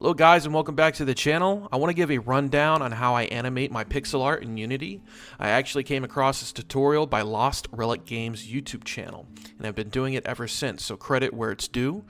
Hello guys and welcome back to the channel. I want to give a rundown on how I animate my pixel art in Unity. I actually came across this tutorial by Lost Relic Games YouTube channel and I've been doing it ever since, so credit where it's due.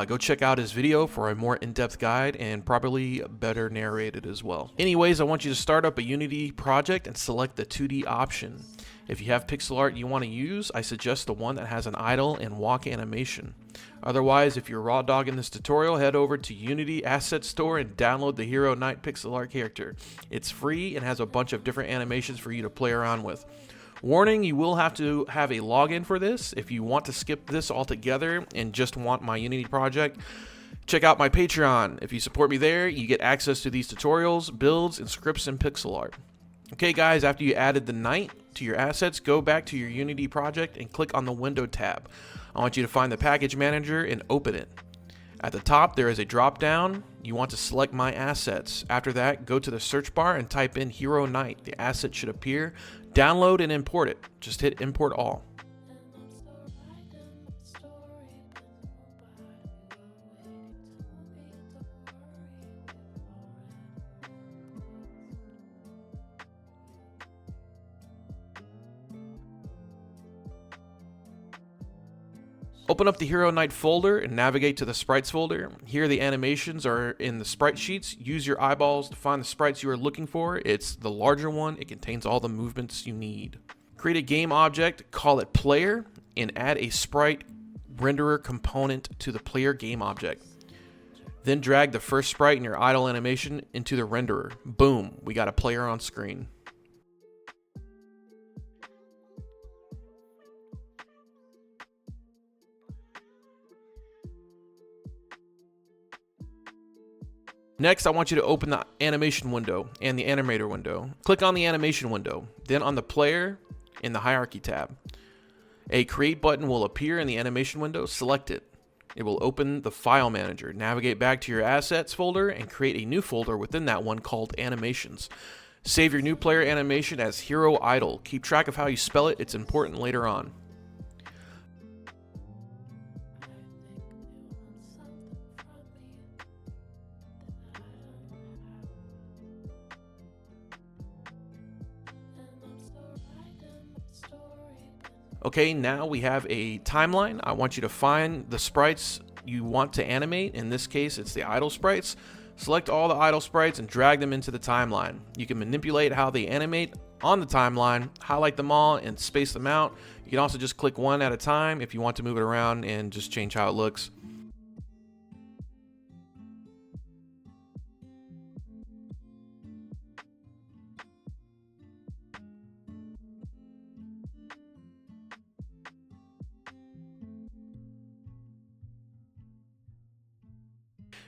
Go check out his video for a more in-depth guide and probably better narrated as well. Anyways, I want you to start up a Unity project and select the 2D option. If you have pixel art you want to use, I suggest the one that has an idle and walk animation. Otherwise, if you're raw dogging this tutorial, head over to Unity Asset Store and download the Hero Knight pixel art character. It's free and has a bunch of different animations for you to play around with. Warning, you will have to have a login for this. If you want to skip this altogether and just want my Unity project, check out my Patreon. If you support me there, you get access to these tutorials, builds, and scripts in pixel art. Okay guys, after you added the knight to your assets, go back to your Unity project and click on the Window tab. I want you to find the package manager and open it. At the top there is a drop down. You want to select My Assets. After that, go to the search bar and type in Hero Knight. The asset should appear. Download and import it. Just hit Import All. Open up the Hero Knight folder and navigate to the Sprites folder. Here the animations are in the sprite sheets. Use your eyeballs to find the sprites you are looking for. It's the larger one. It contains all the movements you need. Create a game object, call it Player, and add a sprite renderer component to the Player game object. Then drag the first sprite in your idle animation into the renderer. Boom, we got a player on screen. Next, I want you to open the animation window and the animator window. Click on the animation window, then on the player in the hierarchy tab. A create button will appear in the animation window. Select it. It will open the file manager. Navigate back to your assets folder and create a new folder within that one called animations. Save your new player animation as Hero Idle. Keep track of how you spell it. It's important later on. Okay, now we have a timeline. I want you to find the sprites you want to animate. In this case, it's the idle sprites. Select all the idle sprites and drag them into the timeline. You can manipulate how they animate on the timeline, highlight them all and space them out. You can also just click one at a time if you want to move it around and just change how it looks.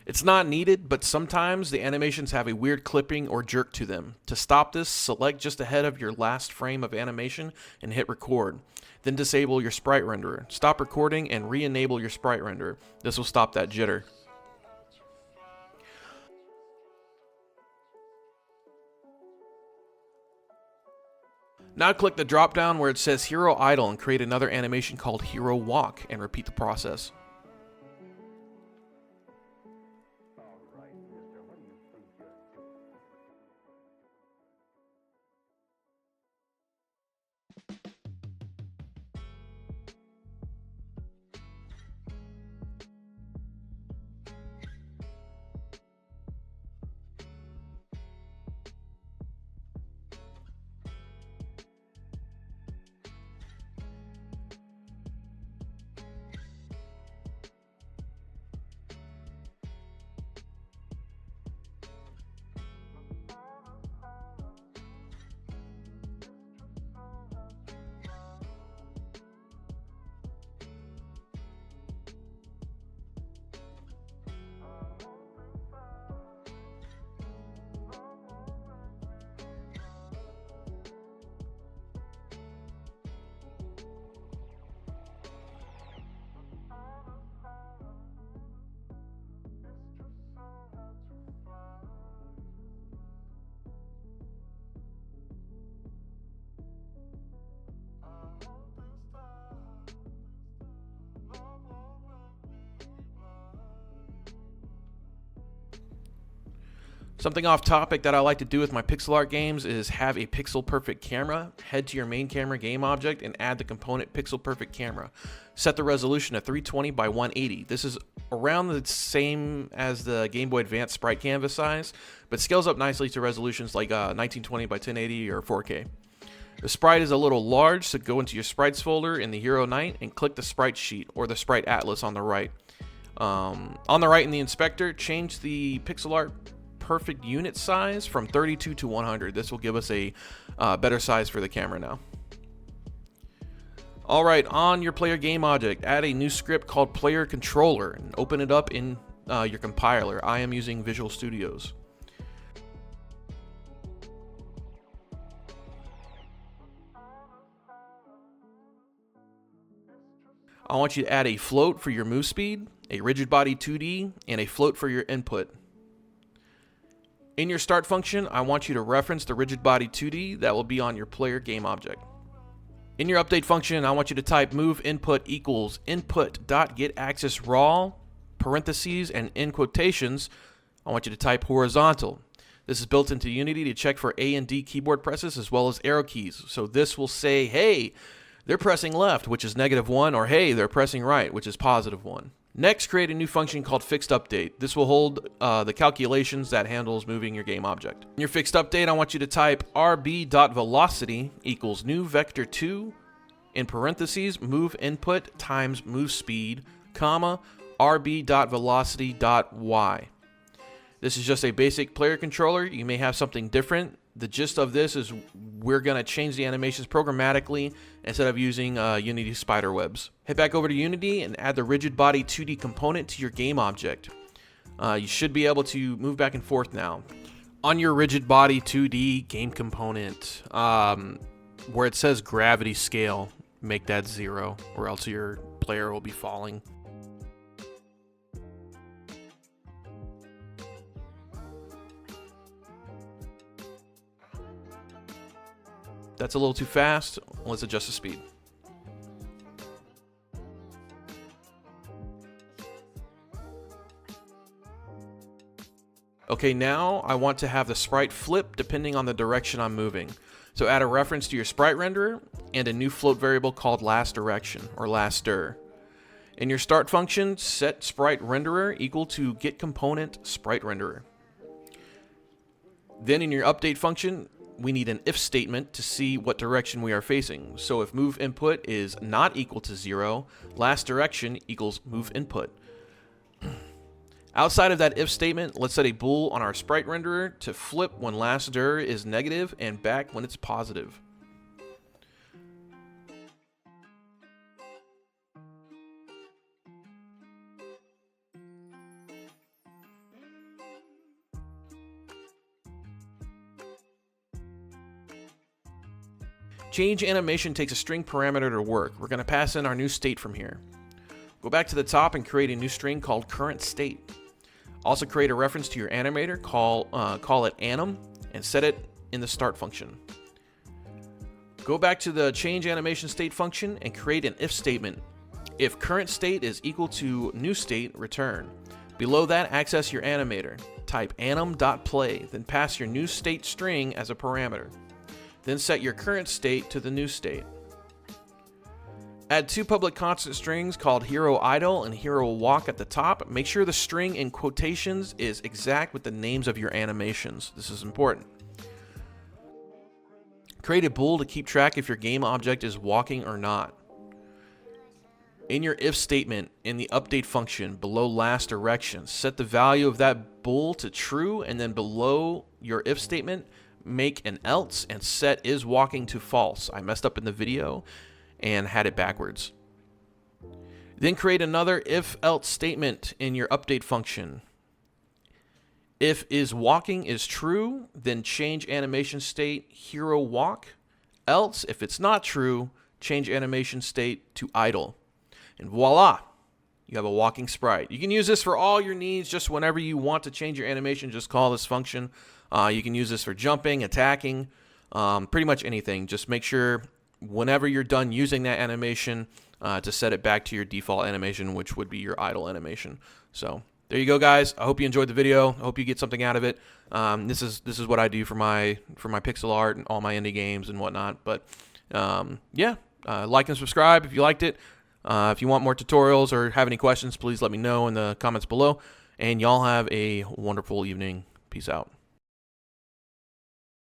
It's not needed, but sometimes the animations have a weird clipping or jerk to them. To stop this, select just ahead of your last frame of animation and hit record. Then disable your sprite renderer. Stop recording and re-enable your sprite renderer. This will stop that jitter. Now click the drop down where it says Hero Idle and create another animation called Hero Walk and repeat the process. Something off topic that I like to do with my pixel art games is have a pixel perfect camera. Head to your main camera game object and add the component pixel perfect camera. Set the resolution to 320 by 180. This is around the same as the Game Boy Advance sprite canvas size, but scales up nicely to resolutions like 1920 by 1080 or 4K. The sprite is a little large, so go into your sprites folder in the Hero Knight and click the sprite sheet or the sprite atlas on the right. On the right in the inspector, change the pixel art perfect unit size from 32 to 100. This will give us a better size for the camera now. Alright, on your player game object, add a new script called player controller and open it up in your compiler. I am using Visual Studios. I want you to add a float for your move speed, a rigid body 2D, and a float for your input. In your start function, I want you to reference the rigid body 2D that will be on your player game object. In your update function, I want you to type move input equals input.getAxis raw, parentheses, and in quotations, I want you to type horizontal. This is built into Unity to check for A and D keyboard presses as well as arrow keys. So this will say, hey, they're pressing left, which is -1, or hey, they're pressing right, which is +1. Next, create a new function called fixed update. This will hold the calculations that handles moving your game object. In your fixed update, I want you to type rb.velocity equals new vector 2 in parentheses move input times move speed, comma rb.velocity.y. This is just a basic player controller. You may have something different. The gist of this is we're going to change the animations programmatically instead of using Unity spider webs. Head back over to Unity and add the rigid body 2D component to your game object. You should be able to move back and forth now. On your rigid body 2D game component, where it says gravity scale, make that 0 or else your player will be falling. That's a little too fast. Let's adjust the speed. Okay, now I want to have the sprite flip depending on the direction I'm moving. So add a reference to your sprite renderer and a new float variable called last direction or last_dir. In your start function, set sprite renderer equal to get component sprite renderer. Then in your update function, we need an if statement to see what direction we are facing. So if move input is not equal to 0, last direction equals move input. Outside of that if statement, let's set a bool on our sprite renderer to flip when last_dir is negative and back when it's positive. Change animation takes a string parameter to work. We're going to pass in our new state from here. Go back to the top and create a new string called current state. Also create a reference to your animator, call it anim, and set it in the start function. Go back to the change animation state function and create an if statement. If current state is equal to new state, return. Below that, access your animator. Type anim.play, then pass your new state string as a parameter. Then set your current state to the new state. Add two public constant strings called hero idle and hero walk at the top. Make sure the string in quotations is exact with the names of your animations. This is important. Create a bool to keep track if your game object is walking or not. In your if statement, in the update function below last direction, set the value of that bool to true, and then below your if statement, make an else and set is walking to false. I messed up in the video and had it backwards. Then create another if else statement in your update function. If is walking is true, then change animation state hero walk. Else, if it's not true, change animation state to idle. And voila, you have a walking sprite. You can use this for all your needs. Just whenever you want to change your animation, just call this function. You can use this for jumping, attacking, pretty much anything. Just make sure whenever you're done using that animation to set it back to your default animation, which would be your idle animation. So there you go, guys. I hope you enjoyed the video. I hope you get something out of it. This is what I do for my pixel art and all my indie games and whatnot. But yeah, like and subscribe if you liked it. If you want more tutorials or have any questions, please let me know in the comments below. And y'all have a wonderful evening. Peace out.